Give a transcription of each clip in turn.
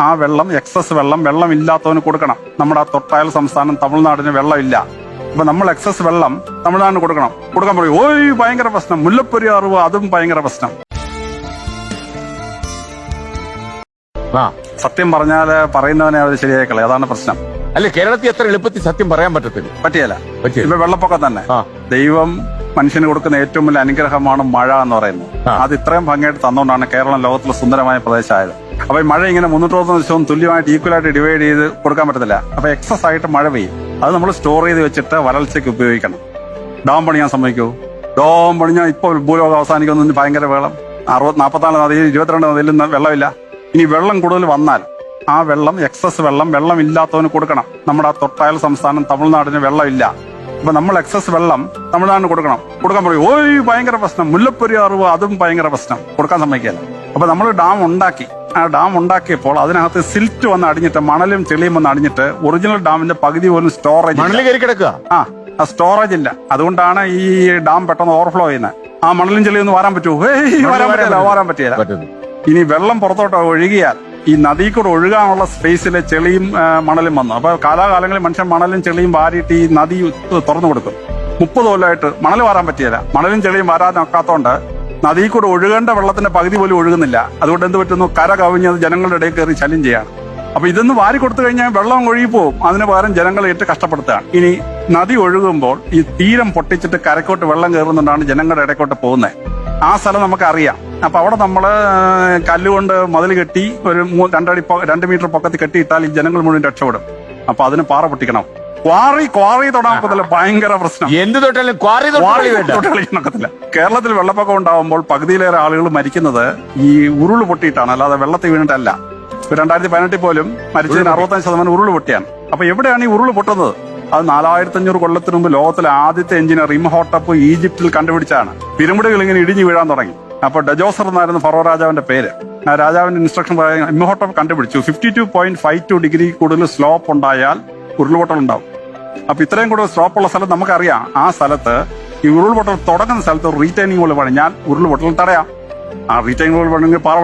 ആ വെള്ളം എക്സസ് വെള്ളം ഇല്ലാത്തവന് കൊടുക്കണം. നമ്മുടെ ആ തൊട്ടയൽ സംസ്ഥാനം തമിഴ്നാടിന് വെള്ളമില്ല. അപ്പൊ നമ്മൾ എക്സസ് വെള്ളം തമിഴ്നാടിന് കൊടുക്കാൻ പറയും. ഓയ് ഭയങ്കര പ്രശ്നം. മുല്ലപ്പെരിയാർ അതും ഭയങ്കര പ്രശ്നം. സത്യം പറഞ്ഞാല് പറയുന്നവനെ അവർ ശരിയാക്കളെ, അതാണ് പ്രശ്നം. അല്ല, കേരളത്തിൽ എത്ര എളുപ്പത്തിൽ സത്യം പറയാൻ പറ്റിയല്ല. ഇപ്പൊ വെള്ളപ്പൊക്കം തന്നെ ദൈവം മനുഷ്യന് കൊടുക്കുന്ന ഏറ്റവും വലിയ അനുഗ്രഹമാണ് മഴ എന്ന് പറയുന്നത്. അത് ഇത്രയും ഭംഗിയായിട്ട് തന്നുകൊണ്ടാണ് കേരളം ലോകത്തിലെ സുന്ദരമായ പ്രദേശമായത്. അപ്പൊ ഈ മഴ ഇങ്ങനെ 360 ദിവസവും തുല്യമായിട്ട് ഈക്വലായിട്ട് ഡിവൈഡ് ചെയ്ത് കൊടുക്കാൻ പറ്റത്തില്ല. അപ്പൊ എക്സസ് ആയിട്ട് മഴ പെയ്യും. അത് നമ്മൾ സ്റ്റോർ ചെയ്ത് വെച്ചിട്ട് വരൾച്ചയ്ക്ക് ഉപയോഗിക്കണം. ഡാം പണിയാൻ സമ്മതിക്കൂ? ഡാം പണിഞ്ഞാൽ ഇപ്പൊ ഭൂലോകം അവസാനിക്കുന്ന ഭയങ്കര വെള്ളം. 44 നദിയിൽ 22 നദിയിൽ വെള്ളമില്ല. ഇനി വെള്ളം കൂടുതൽ വന്നാൽ ആ വെള്ളം എക്സസ് വെള്ളം ഇല്ലാത്തവന് കൊടുക്കണം. നമ്മുടെ ആ തൊട്ടയൽ സംസ്ഥാനം തമിഴ്നാടിന് വെള്ളമില്ല. അപ്പൊ നമ്മൾ എക്സസ് വെള്ളം തമിഴ്നാടിന് കൊടുക്കാൻ പറയും. ഓയ് ഭയങ്കര പ്രശ്നം. മുല്ലപ്പെരിയാർ അതും ഭയങ്കര പ്രശ്നം. കൊടുക്കാൻ സമ്മതിക്കില്ല. അപ്പൊ നമ്മൾ ഡാം ഉണ്ടാക്കി. ആ ഡാം ഉണ്ടാക്കിയപ്പോൾ അതിനകത്ത് സിൽറ്റ് വന്ന് അടിഞ്ഞിട്ട് മണലും ചെളിയും വന്ന് അടിഞ്ഞിട്ട് ഒറിജിനൽ ഡാമിന്റെ പകുതി പോലും സ്റ്റോറേജ് സ്റ്റോറേജ് ഇല്ല. അതുകൊണ്ടാണ് ഈ ഡാം പെട്ടെന്ന് ഓവർഫ്ലോ ചെയ്യുന്നത്. ആ മണലും ചെളിയൊന്നും വാരാൻ പറ്റുമോ? വാരാൻ പറ്റില്ല. ഇനി വെള്ളം പുറത്തോട്ട് ഒഴുകിയാൽ ഈ നദി കൂടെ ഒഴുകാനുള്ള സ്പേസിലെ ചെളിയും മണലും വന്നു. അപ്പൊ കാലാകാലങ്ങളിൽ മനുഷ്യൻ മണലും ചെളിയും വാരിയിട്ട് ഈ നദി തുറന്നു കൊടുക്കും. 30 കൊല്ലമായിട്ട് മണൽ വാരാൻ പറ്റിയില്ല. മണലും ചെളിയും വാരാൻ നോക്കാത്തോണ്ട് നദി കൂടെ ഒഴുകേണ്ട വെള്ളത്തിന്റെ പകുതി പോലും ഒഴുകുന്നില്ല. അതുകൊണ്ട് എന്ത് പറ്റുന്നു? കര കവിഞ്ഞത് ജനങ്ങളുടെ ഇടയിൽ കയറി ശല്യം ചെയ്യാണ്. അപ്പൊ ഇതൊന്ന് വാരി കൊടുത്തു കഴിഞ്ഞാൽ വെള്ളം ഒഴുകിപ്പോവും. അതിന് പകരം ജനങ്ങളെ ഇട്ട് കഷ്ടപ്പെടുത്തുകയാണ്. ഇനി നദി ഒഴുകുമ്പോൾ ഈ തീരം പൊട്ടിച്ചിട്ട് കരക്കോട്ട് വെള്ളം കയറുന്നുണ്ടാണ് ജനങ്ങളുടെ ഇടയ്ക്കോട്ട് പോകുന്നത്. ആ സ്ഥലം നമുക്കറിയാം. അപ്പൊ അവിടെ നമ്മള് കല്ലുകൊണ്ട് മതിൽ കെട്ടി ഒരു 2 മീറ്റർ പൊക്കത്തിൽ കെട്ടിയിട്ടാൽ ഈ ജനങ്ങൾ മുഴുവൻ രക്ഷപ്പെടും. അപ്പൊ അതിന് പാറ പൊട്ടിക്കണം. ക്വാറി തൊടാൻ പറ്റില്ല. ഭയങ്കര പ്രശ്നം. എന്ത് തൊട്ടാലും തൊട്ടാലില്ല. കേരളത്തിൽ വെള്ളപ്പൊക്കം ഉണ്ടാവുമ്പോൾ പകുതിയിലേറെ ആളുകൾ മരിക്കുന്നത് ഈ ഉരുള് പൊട്ടിയിട്ടാണ്, അല്ലാതെ വെള്ളത്തിൽ വീണിട്ടല്ല. 2018 പോലും മരിച്ചതിന് 65% ഉരുള് പൊട്ടിയാണ്. അപ്പൊ എവിടെയാണ് ഈ ഉരുള് പൊട്ടുന്നത്? അത് 4500 കൊല്ലത്തിന് മുമ്പ് ലോകത്തിലെ ആദ്യത്തെ എഞ്ചിനീയർ ഇംഹോട്ടപ്പ് ഈജിപ്തിൽ കണ്ടുപിടിച്ചാണ്. പിരമിഡുകൾ ഇങ്ങനെ ഇടിഞ്ഞു വീഴാൻ തുടങ്ങി. അപ്പൊ ഡജോസർ എന്നായിരുന്നു ഫറോ രാജാവിന്റെ പേര്. ആ രാജാവിന്റെ ഇൻസ്ട്രക്ഷൻ പറയാൻ ഇംഹോട്ടപ്പ് കണ്ടുപിടിച്ചു 52.52 ഡിഗ്രി കൂടുതൽ സ്ലോപ്പ് ഉണ്ടായാൽ ഉരുൾപൊട്ടൽ ഉണ്ടാവും. അപ്പൊ ഇത്രയും കൂടുതൽ സ്ലോപ്പുള്ള സ്ഥലം നമുക്കറിയാം. ആ സ്ഥലത്ത് ഈ ഉരുൾപൊട്ടൽ തുടങ്ങുന്ന സ്ഥലത്ത് റീറ്റൈനിങ് വോൾ പണി. ഞാൻ ഉരുൾപൊട്ടൽ തടയാം. ആ റീറ്റൈനിങ് വോൾ പണിയെങ്കിൽ പാറ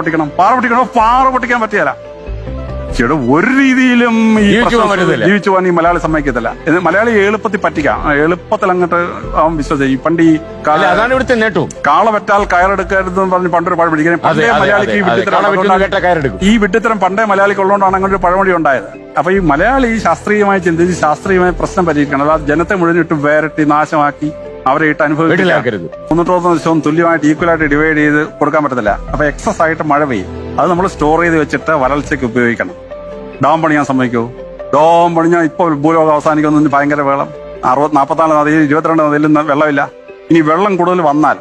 പൊട്ടിക്കാൻ പറ്റിയല്ല. ചേട്ടാ, ഒരു രീതിയിലും ജീവിച്ചു പോകാൻ ഈ മലയാളി സമ്മതിക്കത്തില്ല. മലയാളി എളുപ്പത്തിൽ പറ്റിക്കാം. എളുപ്പത്തിൽ അങ്ങോട്ട് അവൻ വിശ്വസിക്കും. പണ്ട് ഈ അതാണ് ഇവിടുത്തെ നേട്ടവും. കാള പറ്റാൽ കയറെടുക്കരുതെന്ന് പറഞ്ഞ് പണ്ടൊരു പഴമൊഴി. പണ്ടേ മലയാളിക്ക് ഈ വിഡ്ഢിത്തരം പണ്ടേ മലയാളിക്ക് ഉള്ളതുകൊണ്ടാണ് അങ്ങനെ ഒരു പഴമൊഴി ഉണ്ടായത്. അപ്പൊ ഈ മലയാളി ശാസ്ത്രീയമായി ചിന്തിച്ച് ശാസ്ത്രീയമായി പ്രശ്നം പരിഹരിക്കണം. അല്ലാതെ ജനത്തെ മുഴുവൻ ഇട്ട് വേറിട്ട് നാശമാക്കി അവരെ ഇട്ട് അനുഭവിക്കരുത്. 360 ദിവസവും തുല്യമായിട്ട് ഈക്വലായിട്ട് ഡിവൈഡ് ചെയ്ത് കൊടുക്കാൻ പറ്റത്തില്ല. അപ്പൊ എക്സസ് ആയിട്ട് മഴ പെയ്യും. അത് നമ്മൾ സ്റ്റോർ ചെയ്ത് വെച്ചിട്ട് വരൾച്ചയ്ക്ക് ഉപയോഗിക്കണം. ഡാം പണിയാൻ സമ്മതിക്കൂ? ഡാം പണിഞ്ഞാൽ ഇപ്പൊ ഭൂലോകം അവസാനിക്കുന്ന ഭയങ്കര വെള്ളം. 44 നദിയിൽ 22 നദിയിൽ വെള്ളമില്ല. ഇനി വെള്ളം കൂടുതൽ വന്നാൽ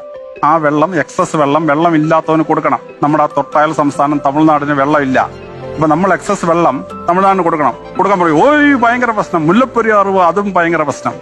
ആ വെള്ളം എക്സസ് വെള്ളം ഇല്ലാത്തവന് കൊടുക്കണം. നമ്മുടെ ആ തൊട്ടയൽ സംസ്ഥാനം തമിഴ്നാടിന് വെള്ളമില്ല. അപ്പൊ നമ്മൾ എക്സസ് വെള്ളം തമിഴ്നാടിന് കൊടുക്കാൻ പറയും. ഓയ് ഭയങ്കര പ്രശ്നം. മുല്ലപ്പെരിയാർ അതും ഭയങ്കര പ്രശ്നം.